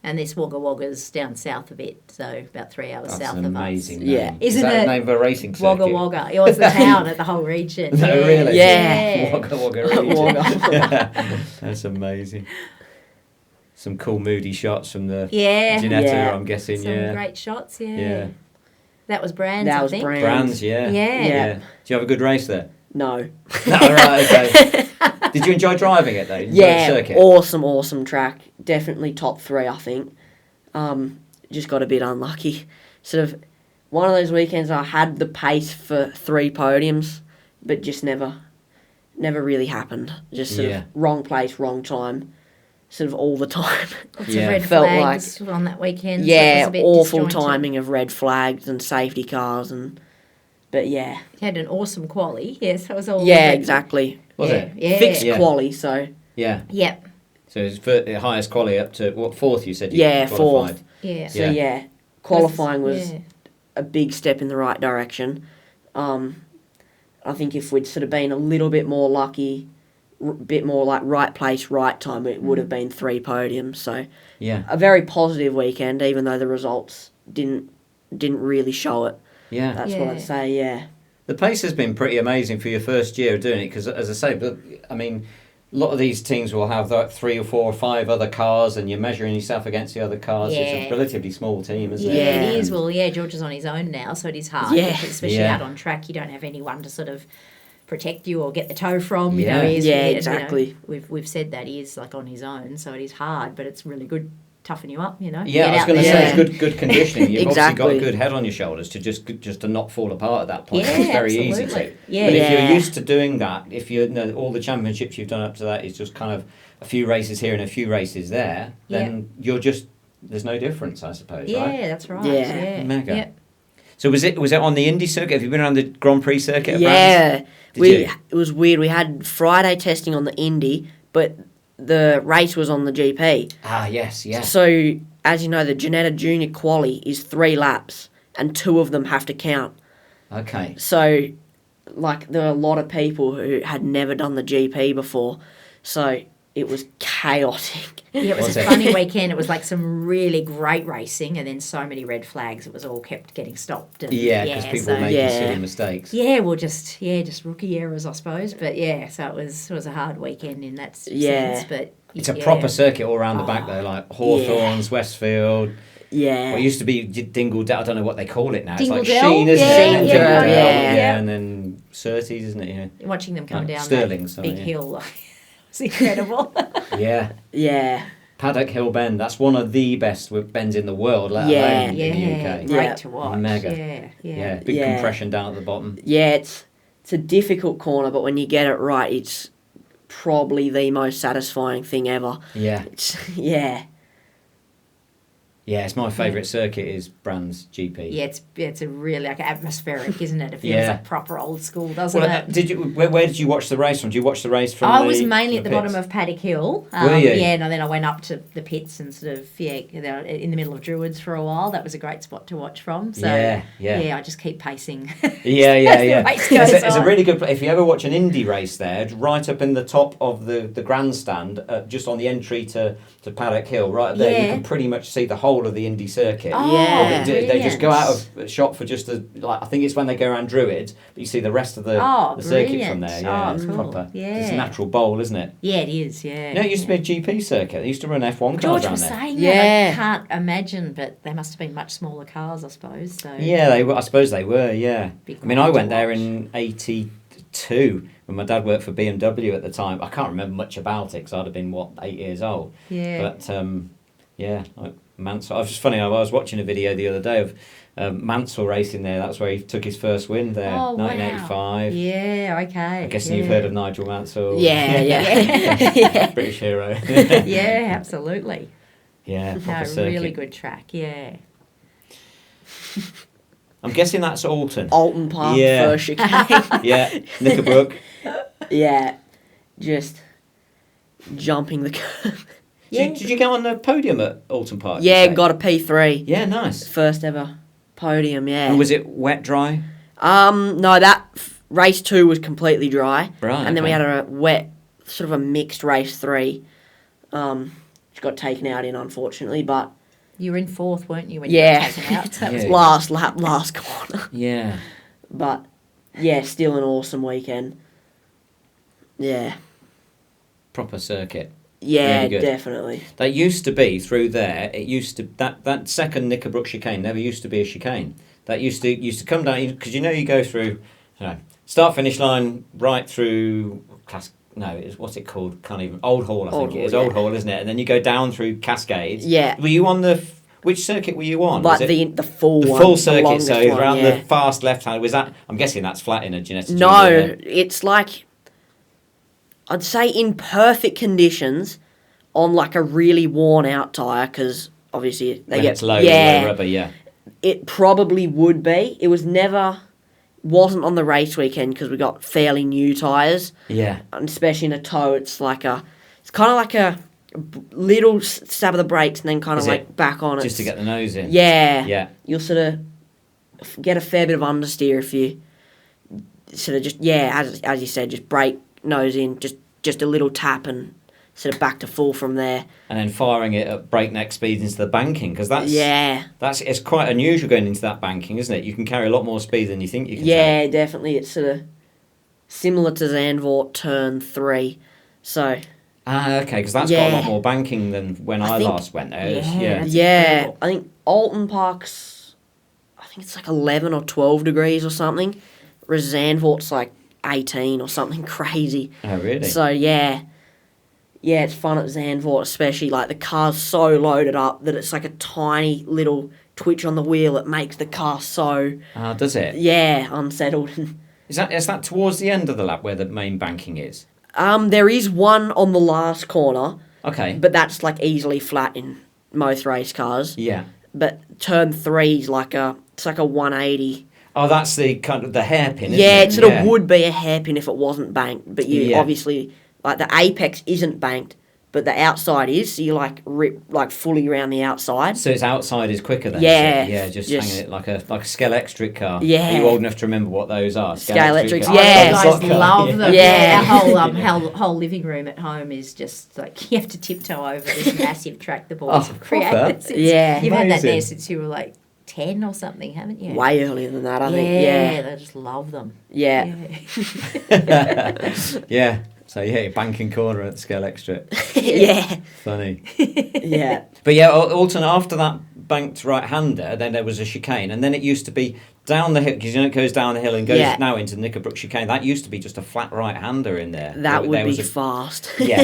And this Wagga Wagga's down south a bit, so about 3 hours That's south an of amazing us. name. Yeah. Is Isn't that it? the name of a racing circuit? Wagga Wagga. It was the town of the whole region. No, yeah. really? Yeah. Wagga Wagga region. Wagga. That's amazing. Some cool moody shots from the Yeah. Ginetta, Yeah. I'm guessing, Some yeah. great shots, yeah. Yeah. That was Brands, That I was think. Brands. Brands, yeah. Yeah. Yeah. Do you have a good race there? No. No, right, okay. Did you enjoy driving it though? Enjoy the Yeah, circuit? awesome track. Definitely top 3, I think. Just got a bit unlucky. Sort of one of those weekends I had the pace for 3 podiums, but just never really happened. Just sort Yeah. of wrong place, wrong time, sort of all the time. Lots Yeah. of red Felt flags on that weekend. so it was Yeah, a bit awful disjointed. timing of red flags and safety cars but yeah. Had an awesome quali. Yes, that was all. Yeah, good. exactly. Was yeah. it? Yeah. Fixed Yeah. quali, so Yeah. Yep. So it's for the highest quality up to, what, 4th you said you Yeah, qualified? 4th. Yeah. So yeah, qualifying was Yeah. a big step in the right direction. I think if we'd sort of been a little bit more lucky, bit more like right place, right time, it would have been 3 podiums. So Yeah. a very positive weekend, even though the results didn't really show it. Yeah. That's what Yeah. I'd say. Yeah. The pace has been pretty amazing for your first year of doing it because, as I say, but I mean, a lot of these teams will have like 3 or 4 or 5 other cars, and you're measuring yourself against the other cars. It's Yeah. a relatively small team, isn't Yeah, it? Yeah. it is. Well, yeah, George is on his own now, so it is hard. Yeah. because especially Yeah. out on track, you don't have anyone to sort of protect you or get the tow from. You Yeah. know, he is, Yeah, you know, exactly. we've said that he is like on his own, so it is hard, but it's really good. Toughen you up, you know. Yeah, Get I was out going to there. say Yeah. it's good conditioning. You've obviously Exactly. got a good head on your shoulders to just to not fall apart at that point. Yeah, It's very easy absolutely. to. Yeah. But if Yeah. you're used to doing that, if you know all the championships you've done up to that is just kind of a few races here and a few races there, then you're just there's no difference, I suppose. Yeah, Right? that's right. Yeah. Yeah, Mega. Yeah. So was it on the Indy circuit? Have you been around the Grand Prix circuit? At Brands? Yeah. Did you? It was weird. We had Friday testing on the Indy, but the race was on the GP. Ah, yes, yes. So, as you know, the Ginetta Junior quali is 3 laps, and 2 of them have to count. Okay. So, like, there were a lot of people who had never done the GP before, so it was chaotic. Yeah, it was Was a it? funny weekend. It was like some really great racing, and then so many red flags. It was all kept getting stopped. And, Yeah, because people so, were making Yeah. silly mistakes. Yeah, well, just rookie errors, I suppose. But yeah, so it was a hard weekend in that Yeah. sense. But It's a yeah. proper circuit all around the back Oh, though, like Hawthorns, Westfield. Yeah. Well, it used to be Dingle. I don't know what they call it now. It's like Dingle Sheen, isn't Dell? it? Yeah, And yeah, Dingle Dell, yeah. yeah. and then Surtees, isn't it? Watching them come No, down Sterling, that sorry, big yeah. hill was incredible. Yeah. Yeah. Yeah. Paddock Hill Bend. That's one of the best bends in the world, let Yeah. alone yeah, in the UK. great Yeah. to watch. Mega. Yeah. Yeah, big Yeah. compression down at the bottom. Yeah, it's a difficult corner, but when you get it right, it's probably the most satisfying thing ever. Yeah. Yeah. Yeah, it's my favourite circuit is Brands GP. Yeah, it's a really like atmospheric, isn't it? It feels Yeah. like proper old school, doesn't Well, it? did you? Where did you watch the race from? Did you watch the race from? I was mainly at the pits? bottom of Paddock Hill. Were you? Yeah, and then I went up to the pits and sort of in the middle of Druids for a while. That was a great spot to watch from. So Yeah. I just keep pacing. Yeah. the race goes It's a on. really good. If you ever watch an Indy race, there, right up in the top of the grandstand, just on the entry to Paddock Hill, right up there, you Yeah. can pretty much see the whole of the Indy circuit. Oh, Yeah. They just go brilliant. out of shot for just I think it's when they go around Druids, but you see the rest of the circuit from there. brilliant. Yeah, Oh, it's cool. proper. Yeah. It's a natural bowl, isn't it? Yeah, it is. Yeah. You know, it used to be a GP circuit. They used to run F1 cars George around was there. saying Yeah. that. I can't imagine, but they must have been much smaller cars, I suppose. So Yeah, they were. I suppose they were. Yeah. Be I mean, great I to went there watch. in '82 when my dad worked for BMW at the time. I can't remember much about it because I'd have been 8 years old. Yeah. But Mansell. I was just funny. I was watching a video the other day of Mansell racing there. That's where he took his first win there, Oh, wow. 1985. Yeah. Okay. I'm guessing you've heard of Nigel Mansell. Yeah. British hero. Yeah, absolutely. Yeah, proper No, circuit. really good track. Yeah. I'm guessing that's Alton. Alton Park Yeah. for chicane. Yeah, Knickerbrook. Yeah, just jumping the curve. Yeah. Did you go on the podium at Alton Park? Yeah, you say? got a P3. Yeah, nice. First ever podium, yeah. And was it wet, dry? No, that race 2 was completely dry. Right, And then we okay. had a wet, sort of a mixed race 3, which got taken out in, unfortunately, but You were in 4th, weren't you, when Yeah. you got taken out? So that was Yeah. last lap, last corner. Yeah. But, yeah, still an awesome weekend. Yeah. Proper circuit. Yeah, Really good. definitely. That used to be through there. It used to that second Knickerbrook chicane never used to be a chicane. That used to come down because you go through, start finish line right through class. No, it's what's it called? Can't even Old Hall. I Old think it is Hall, Old yeah. Hall, isn't it? And then you go down through Cascades. Yeah. Were you on which circuit were you on? Like Was it the full the one. full the circuit? longest So one, around yeah. the fast left hand. Was that? I'm guessing that's flat in a Ginetta Junior. No, it's like, I'd say in perfect conditions on like a really worn out tyre, because obviously they When get it's low, yeah, rubber, yeah. it probably would be. It wasn't on the race weekend because we got fairly new tyres, Yeah. and especially in a tow, it's kind of like a little stab of the brakes and then kind of Is like it? back on it. Just to get the nose in. Yeah. Yeah. You'll sort of get a fair bit of understeer if you sort of just, as you said, just brake, nose in, just a little tap and sort of back to full from there. And then firing it at breakneck speed into the banking, because it's quite unusual going into that banking, isn't it? You can carry a lot more speed than you think you can. Yeah, definitely. It's sort of similar to Zandvoort turn 3. So, Okay, because that's got a lot Yeah. more banking than when I think- last went there. Yeah. That's yeah, incredible. I think Alton Park's, I think it's like 11 or 12 degrees or something, whereas Zandvoort's like 18 or something crazy. Oh, really? So, yeah, it's fun at Zandvoort, especially like the car's so loaded up that it's like a tiny little twitch on the wheel. It makes the car so, Does it? unsettled. Is that towards the end of the lap where the main banking is? There is one on the last corner, Okay. but that's like easily flat in most race cars. Yeah. But turn 3 is like a 180. Oh, that's the kind of the hairpin. Isn't Yeah, it? it sort of would be a hairpin if it wasn't banked, but you Yeah. obviously, like the apex isn't banked, but the outside is, so you like rip like fully around the outside. So its outside is quicker then. Yeah. Is it? Yeah, just Yes. hanging it like a Scale-Electric car. Yeah. Are you old enough to remember what those are? Scale-Electrics, car. yeah. You guys Slot car, love yeah. them. Yeah. Our whole living room at home is just like you have to tiptoe over this massive track the boys have created. proper? Since- Yeah. You've had that Amazing. there since you were like 10 or something, haven't you? Way earlier than that, I think. They just love them. Yeah. Yeah. So yeah, banking corner at the Scale-Electric. Yeah. Funny. Yeah. But yeah, Alton, after that banked right-hander, then there was a chicane, and then it used to be down the hill, because it goes down the hill and goes Yeah. now into the Knickerbrook chicane. That used to be just a flat right-hander in there. That would There be was a- fast. yeah,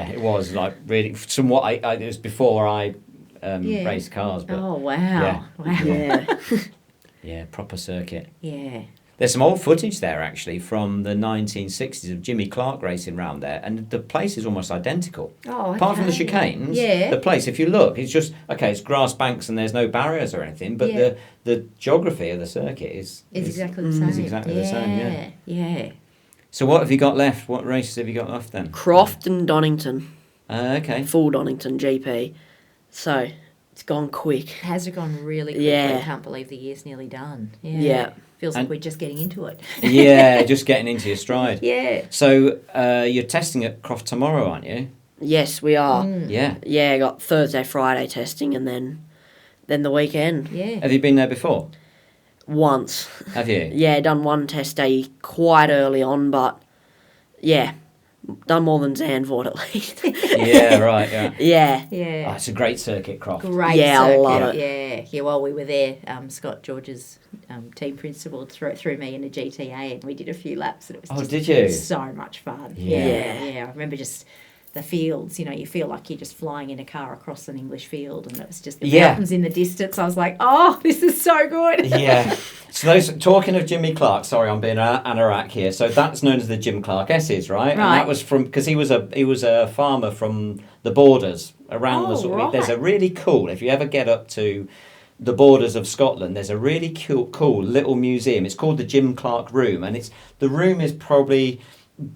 it was like really, somewhat, it was before I Yeah. raced cars, but Oh, wow. Yeah. Wow. Yeah. yeah, proper circuit. Yeah. There's some old footage there actually from the 1960s of Jimmy Clark racing round there, and the place is almost identical. Oh, Apart from the okay. chicanes, Yeah. the place, if you look, it's just, okay, it's grass banks and there's no barriers or anything, but Yeah. the geography of the circuit is It's exactly the same. It's exactly the same, yeah. Yeah. So what have you got left? What races have you got left then? Croft and Donington. Okay. Full Donington GP. So, it's gone quick. Has it gone really quickly? Yeah. I can't believe the year's nearly done. Yeah. Feels And- like we're just getting into it. Yeah, just getting into your stride. Yeah. So you're testing at Croft tomorrow, aren't you? Yes, we are. Yeah. Yeah, got Thursday, Friday testing, and then the weekend. Yeah. Have you been there before? Once. Have you? Yeah, done one test day quite early on, but yeah, done more than Zandvoort at least. Yeah, right, yeah. Yeah. Yeah. Oh, it's a great circuit, Croft. Great Yeah, I circuit. love it. Yeah, yeah. While we were there, Scott George's team principal threw me in a GTA, and we did a few laps, and it was Oh, just did you? so much fun. Yeah. Yeah. I remember just the fields. You know, you feel like you're just flying in a car across an English field, and it was just the Yeah. mountains in the distance. I was like, oh, this is so good. Yeah. So those, talking of Jimmy Clark, sorry, I'm being anorak here. So that's known as the Jim Clark S's, right? And Right. that was from, because he was a farmer from the borders around the Oh, sort of, right. there's a really cool, if you ever get up to the borders of Scotland, there's a really cool little museum. It's called the Jim Clark Room, and the room is probably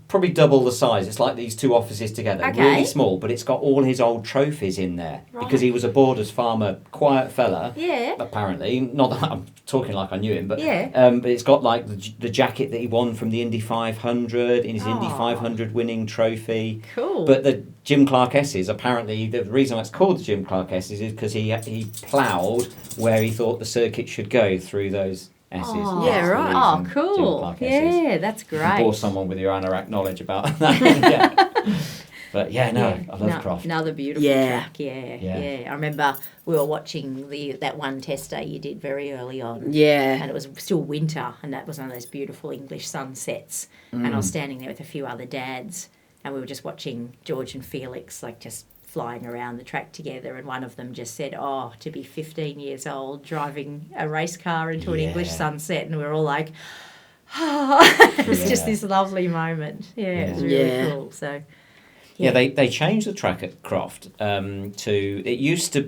probably double the size. It's like these two offices together, Okay. really small, but it's got all his old trophies in there because he was a Borders farmer, quiet fella. Yeah. Apparently, not that I'm talking like I knew him, but Yeah. but it's got like the jacket that he won from the Indy 500 in his Indy Oh. 500 winning trophy. Cool. But the Jim Clark S's, apparently, the reason it's called the Jim Clark S's is because he ploughed where he thought the circuit should go through those S's. Oh. Yeah, right. Oh, Jim cool. Clark S's. Yeah, that's You great. bore someone with your anorak knowledge about that. Yeah. But yeah, no, Yeah, I love Croft. Another beautiful Yeah. track. Yeah, Yeah. yeah. I remember we were watching that one test day you did very early on. Yeah. And it was still winter, and that was one of those beautiful English sunsets. And I was standing there with a few other dads, and we were just watching George and Felix, like, just flying around the track together. And one of them just said, "Oh, to be 15 years old, driving a race car into an English Yeah. sunset." And we were all like, oh, it was just Yeah. this lovely moment. Yeah, it was really Yeah. cool. So, Yeah, they changed the track at Croft to it used to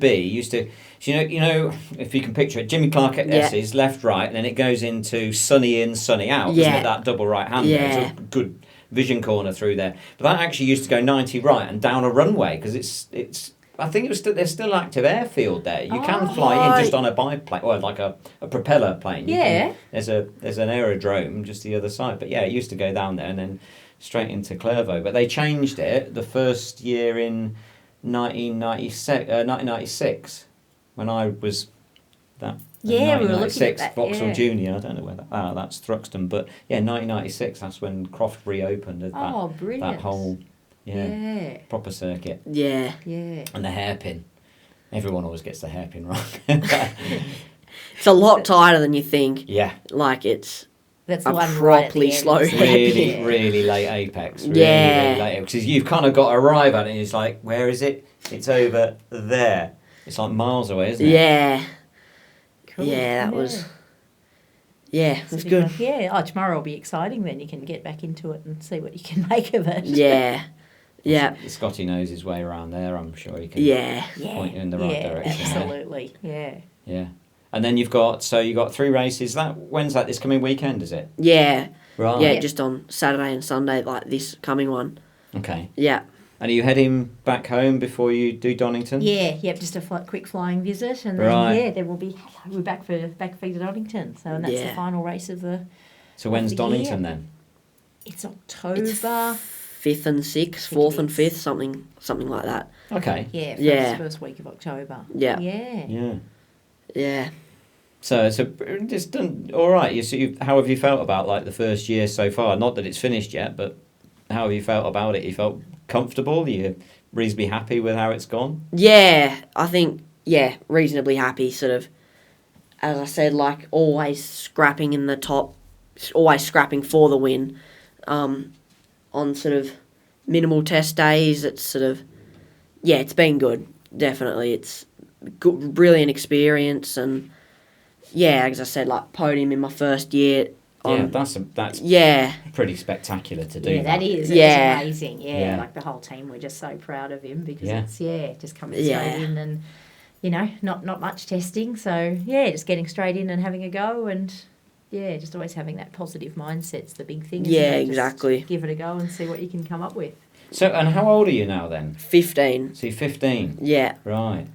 you know if you can picture it, Jimmy Clark at S's left, right, and then it goes into sunny in, sunny out, doesn't Yeah. it? That double right hander. Yeah. It's a good vision corner through there. But that actually used to go 90 right and down a runway because it's I think there's still active airfield there. You can fly in just on a biplane or like a propeller plane. Yeah. There's an aerodrome just the other side. But yeah, it used to go down there and then straight into Clervaux. But they changed it the first year in 1996 when I was that. Yeah, we were looking at 1996 that, Vauxhall yeah. Junior. I don't know where that's Thruxton, but yeah, 1996. That's when Croft reopened. oh, brilliant. That whole Yeah, proper circuit Yeah. yeah. and the hairpin. Everyone always gets the hairpin wrong. It's a lot tighter than you think. Yeah, Like, it's That's a the one right at the properly end, slow isn't it? really, Yeah. really late apex. Really, Yeah. really late because you've kind of got to arrive at it. And it's like, where is it? It's over there. It's like miles away, isn't it? yeah. Cool. Yeah, that was. Yeah, it was So good. Yeah. Oh, tomorrow will be exciting. Then you can get back into it and see what you can make of it. Yeah. Yeah. Scotty knows his way around there. I'm sure he can Yeah. point you in the right direction. Absolutely. Yeah. Yeah. And then you got 3 races. When's that? This coming weekend, is it? Yeah. Right. Yeah, just on Saturday and Sunday, like this coming one. Okay. Yeah. And are you heading back home before you do Donington? Yeah. Yep. Just a quick flying visit, and then Right. then we'll be back for Donington. So and that's Yeah. the final race of the. So when's the Donington year. then? It's October. It's 5th and 6th, think 4th and it's- 5th, something like that. Okay. Yeah. First week of October. Yeah. Yeah. Yeah. Yeah. So it's done all right. How have you felt about like the first year so far? Not that it's finished yet, but how have you felt about it? You felt comfortable? Are you reasonably happy with how it's gone? Yeah, I think, reasonably happy, sort of, as I said, like, always scrapping in the top, always scrapping for the win. On sort of minimal test days, it's sort of, it's been good, definitely. It's good, brilliant experience, and, as I said, like, podium in my first year. That's pretty spectacular to do. Yeah, that is. Yeah. It's amazing. Yeah, Yeah. like the whole team, we're just so proud of him because Yeah. it's just coming Yeah. straight in and not much testing. So just getting straight in and having a go and just always having that positive mindset's the big thing. Isn't Yeah, it? Just exactly. give it a go and see what you can come up with. So, and how old are you now then? 15. So you're 15. Yeah. Right.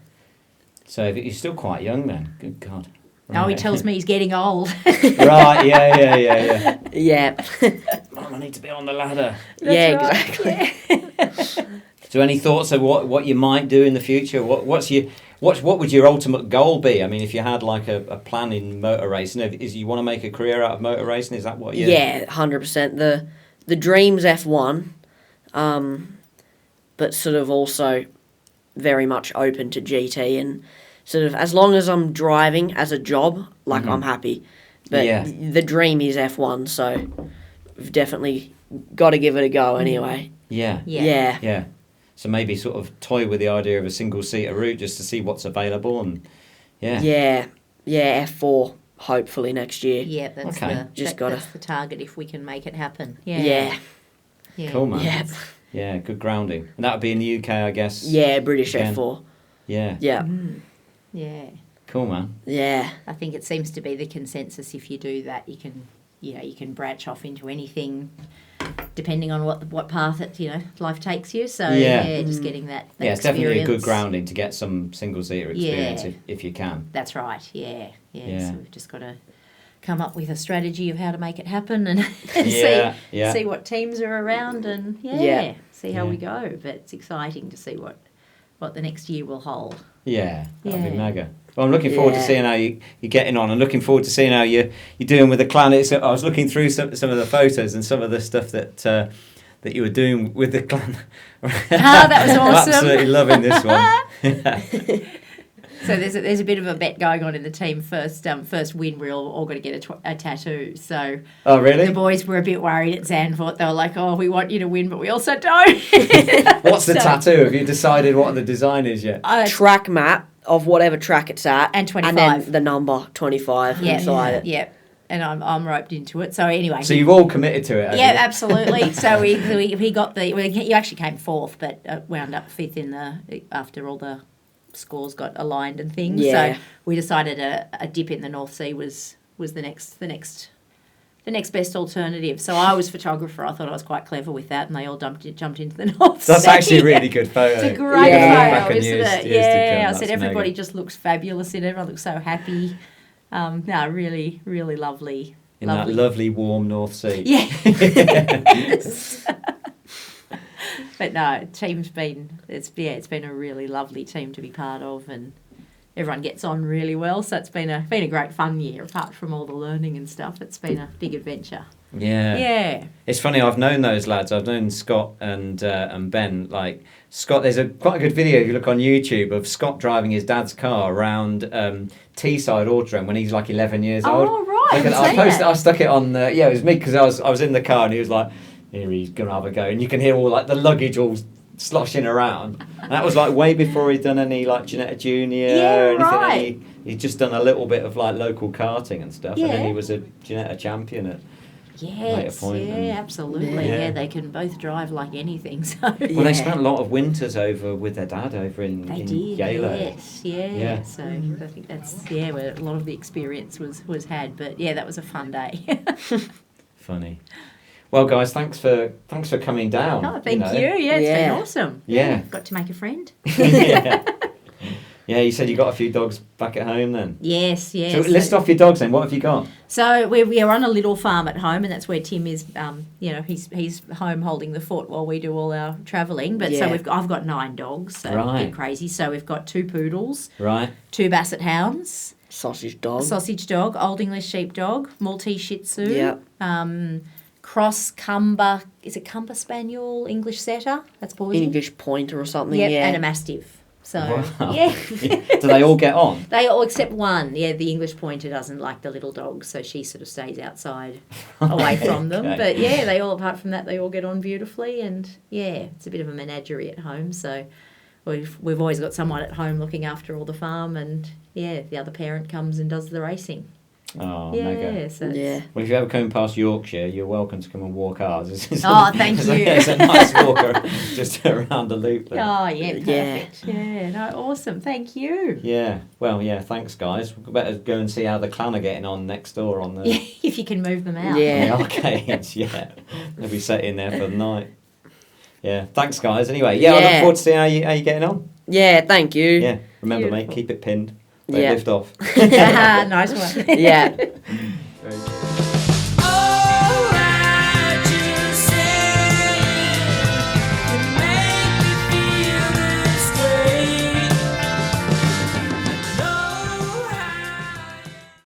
So you're still quite young then. Good God. Oh, he Right. tells me he's getting old. Right. Yeah. Yeah. Mum, I need to be on the ladder. Yeah, That's right. exactly. So, any thoughts of what you might do in the future? What would your ultimate goal be? I mean, if you had like a plan in motor racing, is you want to make a career out of motor racing? Is that what you? Yeah, 100%. The dream's F1, but sort of also very much open to GT, and sort of as long as I'm driving as a job, like, I'm happy. But the dream is F1, so we've definitely got to give it a go anyway. Yeah. Yeah. Yeah. So maybe sort of toy with the idea of a single-seater route just to see what's available and Yeah, F4 hopefully next year. Yeah, that's Okay. that's the target if we can make it happen. Yeah. Cool, man. Yeah. Yeah, good grounding. And that would be in the UK, I guess. Yeah, British Again. F4. Yeah. Yeah. Yeah. Cool, man. Yeah. I think it seems to be the consensus. If you do that, you can branch off into anything depending on what path life takes you. So just getting that it's experience. definitely a good grounding to get some single seater experience if you can. That's right. Yeah. So we've just got to come up with a strategy of how to make it happen and see what teams are around and see how we go. But it's exciting to see what the next year will hold. Yeah, that'll be mega. Well, I'm looking forward to seeing how you're getting on, and looking forward to seeing how you're doing with the clan. I was looking through some of the photos and some of the stuff that you were doing with the clan. That was awesome. I'm absolutely loving this one. So there's a bit of a bet going on in the team. First win, we're all going to get a tattoo. So really? The boys were a bit worried at Zandvoort. They were like, "Oh, we want you to win, but we also don't." What's the tattoo? Have you decided what the design is yet? Track map of whatever track it's at, and 25, and then the number 25 inside it. Yeah. And I'm roped into it. So anyway. So you've all committed to it. Yeah, absolutely. So he got he actually came fourth, but wound up fifth after all the scores got aligned and things. Yeah. So we decided a dip in the North Sea was the next best alternative. So I was photographer. I thought I was quite clever with that, and they all jumped into the North Sea. That's actually a really good photo. It's a great photo, isn't it? Yeah, I said everybody just looks fabulous and everyone looks so happy. No, really, really lovely. In that lovely warm North Sea. Yeah. But no, team's been it's been a really lovely team to be part of, and everyone gets on really well. So it's been a great fun year. Apart from all the learning and stuff, it's been a big adventure. Yeah. Yeah. It's funny. I've known those lads. I've known Scott and Ben. Like Scott, there's quite a good video if you look on YouTube of Scott driving his dad's car around Teesside Autodrome when he's like 11 years old. Oh right. I stuck it on. It was me because I was in the car and he was like, "Here he's gonna have a go," and you can hear all like the luggage all sloshing around. And that was like way before he'd done any like Ginetta Junior or anything. Right. He'd just done a little bit of like local karting and stuff, and then he was a Ginetta champion at later point. Yeah, absolutely. Yeah, they can both drive like anything. So well, they spent a lot of winters over with their dad over in Yale. Yes, yeah. So I think that's where a lot of the experience was had. But yeah, that was a fun day. Funny. Well, guys, thanks for coming down. Oh, thank you. Yeah, it's been awesome. Yeah. Got to make a friend. Yeah, you said you got a few dogs back at home then? Yes. So list off your dogs then. What have you got? So we are on a little farm at home, and that's where Tim is. He's home holding the fort while we do all our travelling. But so I've got 9 dogs. So a bit crazy. So we've got 2 poodles. Right. 2 basset hounds. Sausage dog. Old English sheepdog. Maltese Shih Tzu. Yep. Cross Cumber. Is it Cumber Spaniel? English Setter. That's poison. English Pointer or something. Yep, yeah. and a Mastiff. So, wow. Yeah. Do they all get on? They all except one. Yeah, the English Pointer doesn't like the little dogs, so she sort of stays outside away from them. Okay. But yeah, they all, apart from that, they all get on beautifully. And yeah, it's a bit of a menagerie at home. So we've always got someone at home looking after all the farm, and yeah, the other parent comes and does the racing. Oh, mega. So well, if you ever come past Yorkshire, you're welcome to come and walk ours. Thank you. It's a nice walk just around the loop there. Oh, yeah, perfect. Yeah, no, awesome. Thank you. Yeah. Well, yeah, thanks, guys. We better go and see how the clan are getting on next door on the... if you can move them out. Yeah. The arcades, yeah. They'll be set in there for the night. Yeah, thanks, guys. Anyway, I look forward to seeing how you getting on. Yeah, thank you. Yeah, remember, mate, keep it pinned. Don't lift off. Nice one. Yeah.